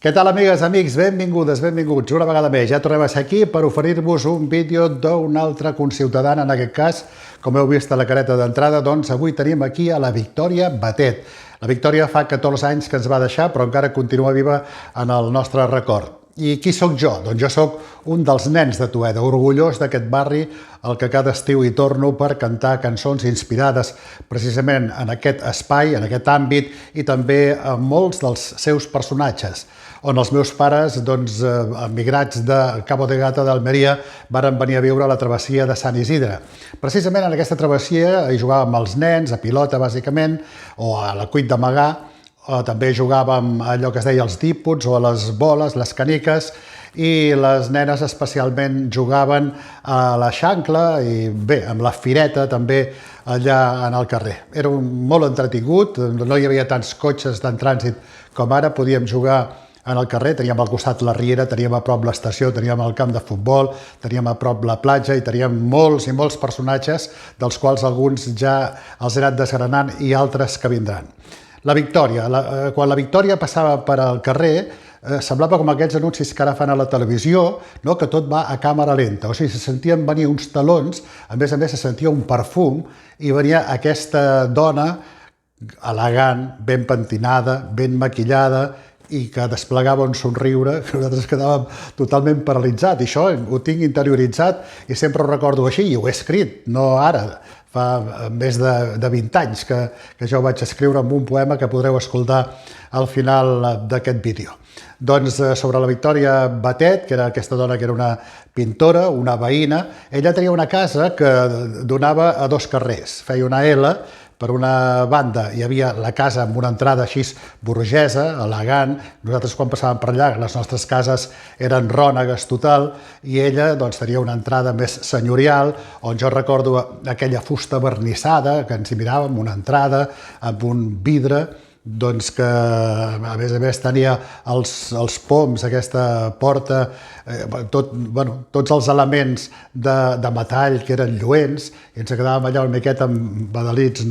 Què tal, amigues, amics? Benvingudes, benvinguts. Una vegada més, ja tornem a ser aquí per oferir-vos un vídeo d'una altra conciutadana, en aquest cas, com heu vist a la careta d'entrada, doncs avui tenim aquí a la Victòria Batet. La Victòria fa 14 anys que ens va deixar, però encara continua viva en el nostre record. I qui sóc jo? Doncs jo sóc un dels nens de Toeda, orgullós d'aquest barri al que cada estiu hi torno per cantar cançons inspirades precisament en aquest espai, en aquest àmbit i també en molts dels seus personatges, on els meus pares, emigrats de Cabo de Gata d'Almeria, varen venir a viure a la travessia de Sant Isidre. Precisament en aquesta travessia hi jugàvem els nens, a pilota bàsicament, o a la cuit d'amagar, també jugàvem a allò que es deia els dípots o a les boles, les caniques, i les nenes especialment jugaven a la xancla i bé, amb la fireta també allà en el carrer. Era molt entretingut, no hi havia tants cotxes en trànsit com ara, podíem jugar en el carrer, teníem al costat la riera, teníem a prop l'estació, teníem el camp de futbol, teníem a prop la platja i teníem molts i molts personatges, dels quals alguns ja els he anat desgranant i altres que vindran. La Victòria. Quan la Victòria passava per al carrer, semblava com aquests anuncis que ara fan a la televisió, que tot va a càmera lenta. O sigui, se sentien venir uns talons, a més se sentia un perfum, i venia aquesta dona elegant, ben pentinada, ben maquillada, i que desplegava un somriure que nosaltres quedàvem totalment paralitzats. I això ho tinc interioritzat i sempre ho recordo així, i ho he escrit, no ara. Fa més de 20 anys que jo vaig escriure amb un poema que podreu escoltar al final d'aquest vídeo. Doncs sobre la Victòria Batet, que era aquesta dona que era una pintora, una veïna, ella tenia una casa que donava a dos carrers, feia una L. Per una banda hi havia la casa amb una entrada així burgesa, elegant. Nosaltres quan passàvem per allà, les nostres cases eren rònegues total, i ella tenia una entrada més senyorial, on jo recordo aquella fusta vernissada, que ens hi miràvem, una entrada amb un vidre, que a més tenia els poms, aquesta porta, tots els elements de metall que eren lluents, i ens quedàvem allà una miqueta embadalits,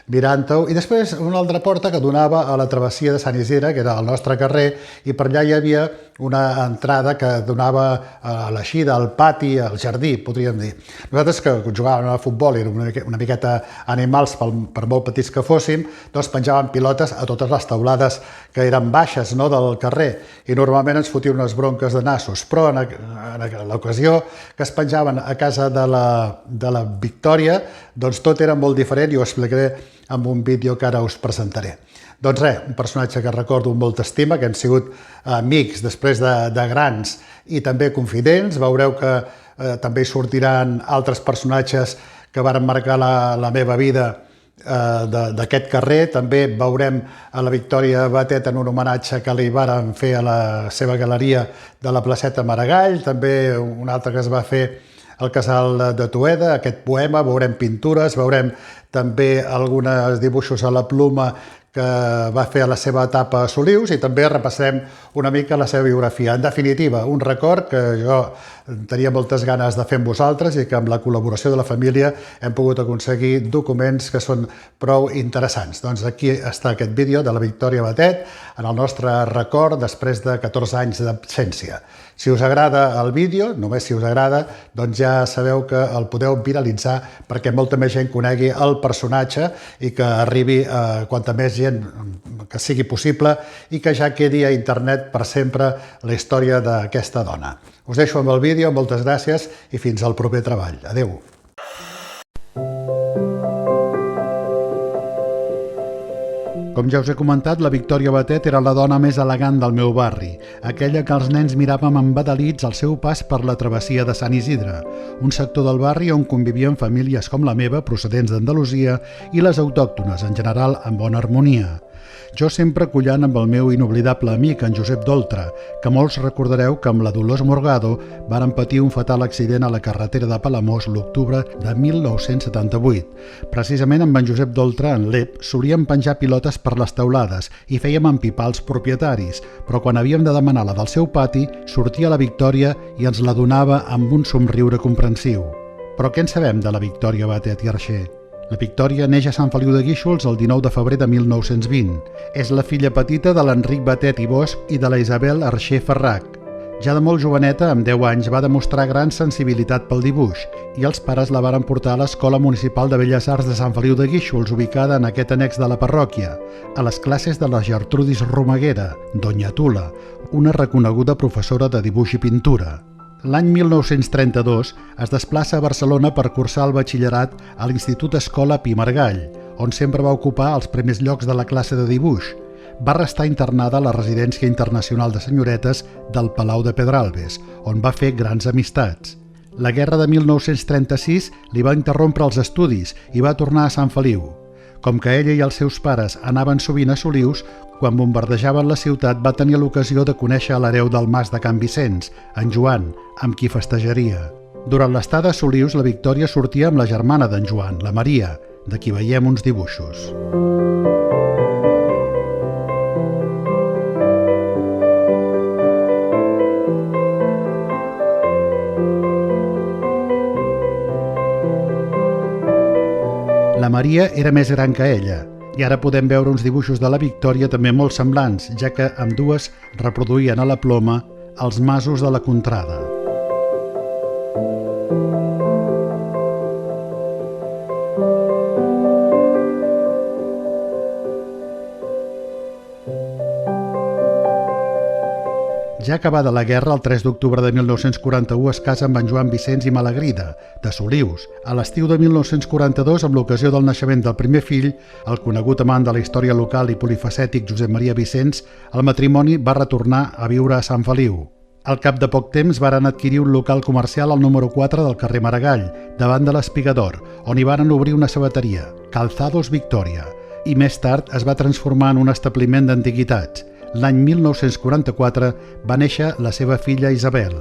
mirant-ho. I després una altra porta que donava a la travessia de Sant Isidre, que era el nostre carrer, i per allà hi havia una entrada que donava a l'eixida, al pati, al jardí, podríem dir. Nosaltres que jugàvem a futbol i érem una miqueta animals per molt petits que fóssim, penjàvem pilotes a totes les taulades que eren baixes del carrer, i normalment ens fotien unes bronques de nassos, però en l'ocasió que es penjaven a casa de la Victòria, tot era molt diferent, i ho explicaré amb un vídeo que ara us presentaré. Doncs res, un personatge que recordo amb molta estima, que han sigut amics després de grans i també confidents. Veureu que també hi sortiran altres personatges que varen marcar la meva vida d'aquest carrer. També veurem a la Victòria Batet en un homenatge que li varen fer a la seva galeria de la placeta Maragall, també un altre que es va fer al Casal de Toeda, aquest poema, veurem pintures, veurem també alguns dibuixos a la pluma que va fer a la seva etapa a Solius, i també repassarem una mica la seva biografia. En definitiva, un record que jo tenia moltes ganes de fer amb vosaltres i que amb la col·laboració de la família hem pogut aconseguir documents que són prou interessants. Doncs aquí està aquest vídeo de la Victòria Batet en el nostre record després de 14 anys d'absència. Si us agrada el vídeo, només si us agrada, doncs ja sabeu que el podeu viralitzar perquè molta més gent conegui el personatge i que arribi a quanta més gent que sigui possible i que ja quedi a internet per sempre la història d'aquesta dona. Us deixo amb el vídeo, moltes gràcies i fins al proper treball. Adéu! Com ja us he comentat, la Victòria Batet era la dona més elegant del meu barri, aquella que els nens miràvem embadalits al seu pas per la travessia de Sant Isidre, un sector del barri on convivien famílies com la meva, procedents d'Andalusia, i les autòctones, en general, en bona harmonia. Jo sempre collant amb el meu inoblidable amic, en Josep Doltra, que molts recordareu que amb la Dolors Morgado varen patir un fatal accident a la carretera de Palamós l'octubre de 1978. Precisament amb en Josep Doltra, en l'EP, solíem penjar pilotes per les teulades i fèiem empipar els propietaris, però quan havíem de demanar la del seu pati, sortia la Victòria i ens la donava amb un somriure comprensiu. Però què en sabem de la Victòria Batet i Arxer? La Victòria neix a Sant Feliu de Guíxols el 19 de febrer de 1920. És la filla petita de l'Enric Batet i Bosch i de la Isabel Arxer Ferrac. Ja de molt joveneta, amb 10 anys, va demostrar gran sensibilitat pel dibuix i els pares la varen portar a l'Escola Municipal de Belles Arts de Sant Feliu de Guíxols, ubicada en aquest annex de la parròquia, a les classes de la Gertrudis Romaguera, Doña Tula, una reconeguda professora de dibuix i pintura. L'any 1932 es desplaça a Barcelona per cursar el batxillerat a l'Institut Escola Pi Margall, on sempre va ocupar els primers llocs de la classe de dibuix. Va restar internada a la Residència Internacional de Senyoretes del Palau de Pedralbes, on va fer grans amistats. La guerra de 1936 li va interrompre els estudis i va tornar a Sant Feliu. Com que ella i els seus pares anaven sovint a Solius, quan bombardejaven la ciutat va tenir l'ocasió de conèixer l'hereu del mas de Can Vicenç, en Joan, amb qui festejaria. Durant l'estada a Solius, la Victòria sortia amb la germana d'en Joan, la Maria, de qui veiem uns dibuixos. La Maria era més gran que ella, i ara podem veure uns dibuixos de la Victòria també molt semblants, ja que ambdues reproduïen a la ploma els masos de la contrada. Ja acabada la guerra, el 3 d'octubre de 1941 es casa amb en Joan Vicenç i Malagrida, de Solius. A l'estiu de 1942, amb l'ocasió del naixement del primer fill, el conegut amant de la història local i polifacètic Josep Maria Vicenç, el matrimoni va retornar a viure a Sant Feliu. Al cap de poc temps varen adquirir un local comercial al número 4 del carrer Maragall, davant de l'Espigador, on hi varen obrir una sabateria, Calzados Victòria, i més tard es va transformar en un establiment d'antiguitats. L'any 1944 va néixer la seva filla Isabel.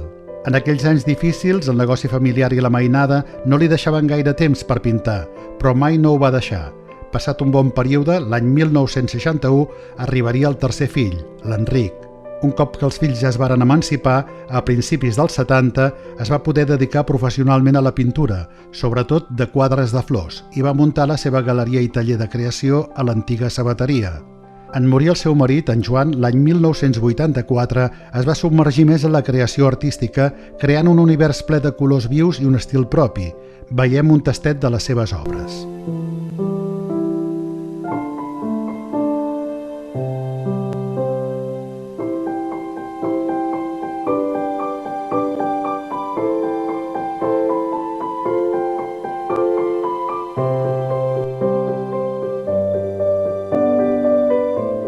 En aquells anys difícils, el negoci familiar i la mainada no li deixaven gaire temps per pintar, però mai no ho va deixar. Passat un bon període, l'any 1961 arribaria el tercer fill, l'Enric. Un cop que els fills ja es varen emancipar, a principis dels 70 es va poder dedicar professionalment a la pintura, sobretot de quadres de flors, i va muntar la seva galeria i taller de creació a l'antiga sabateria. En morir el seu marit, en Joan, l'any 1984, es va submergir més en la creació artística, creant un univers ple de colors vius i un estil propi. Veiem un tastet de les seves obres.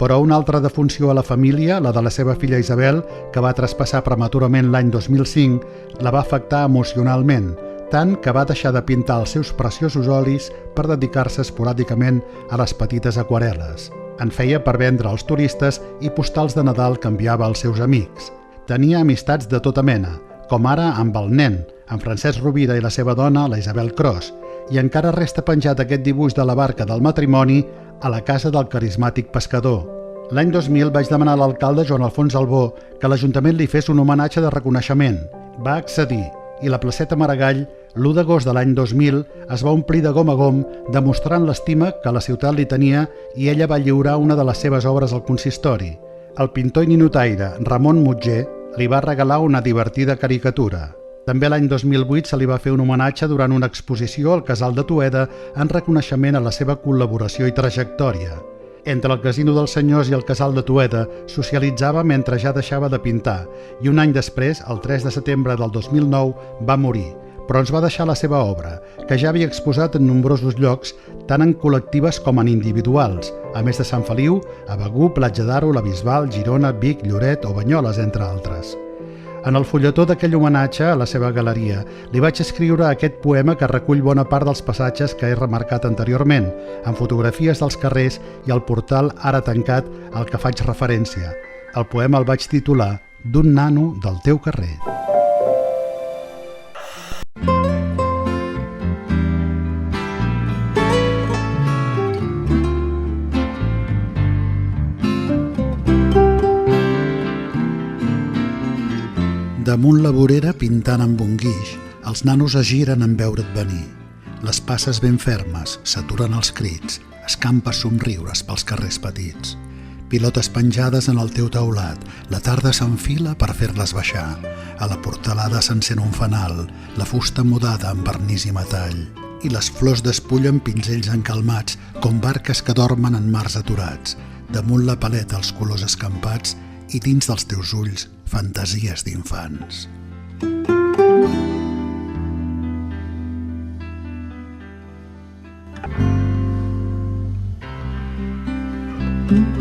Però una altra defunció a la família, la de la seva filla Isabel, que va traspassar prematurament l'any 2005, la va afectar emocionalment, tant que va deixar de pintar els seus preciosos olis per dedicar-se esporàdicament a les petites aquarel·les. En feia per vendre als turistes i postals de Nadal que enviava als seus amics. Tenia amistats de tota mena, com ara amb el nen, en Francesc Rovira i la seva dona, la Isabel Cros, i encara resta penjat aquest dibuix de la barca del matrimoni a la casa del carismàtic pescador. L'any 2000 vaig demanar a l'alcalde Joan Alfons Albó que l'Ajuntament li fes un homenatge de reconeixement. Va accedir i la placeta Maragall, l'1 d'agost de l'any 2000, es va omplir de gom a gom, demostrant l'estima que la ciutat li tenia, i ella va lliurar una de les seves obres al consistori. El pintor i ninotaire Ramon Mutger li va regalar una divertida caricatura. També l'any 2008 se li va fer un homenatge durant una exposició al Casal de Tueda en reconeixement a la seva col·laboració i trajectòria. Entre el Casino dels Senyors i el Casal de Tueda socialitzava mentre ja deixava de pintar i un any després, el 3 de setembre del 2009, va morir, però ens va deixar la seva obra, que ja havia exposat en nombrosos llocs, tant en col·lectives com en individuals, a més de Sant Feliu, a Begur, Platja d'Aro, la Bisbal, Girona, Vic, Lloret o Banyoles, entre altres. En el fulletó d'aquell homenatge a la seva galeria li vaig escriure aquest poema que recull bona part dels passatges que he remarcat anteriorment, amb fotografies dels carrers i el portal ara tancat al que faig referència. El poema el vaig titular «D'un nano del teu carrer». Damunt la vorera, pintant amb un guix, els nanos es giren en veure't venir. Les passes ben fermes, s'aturen els crits, escampes somriures pels carrers petits. Pilotes penjades en el teu teulat, la tarda s'enfila per fer-les baixar. A la portalada s'encén un fanal, la fusta mudada amb vernís i metall. I les flors despullen pinzells encalmats, com barques que dormen en mars aturats. Damunt la paleta els colors escampats i dins dels teus ulls fantasies d'infants. Mm-hmm.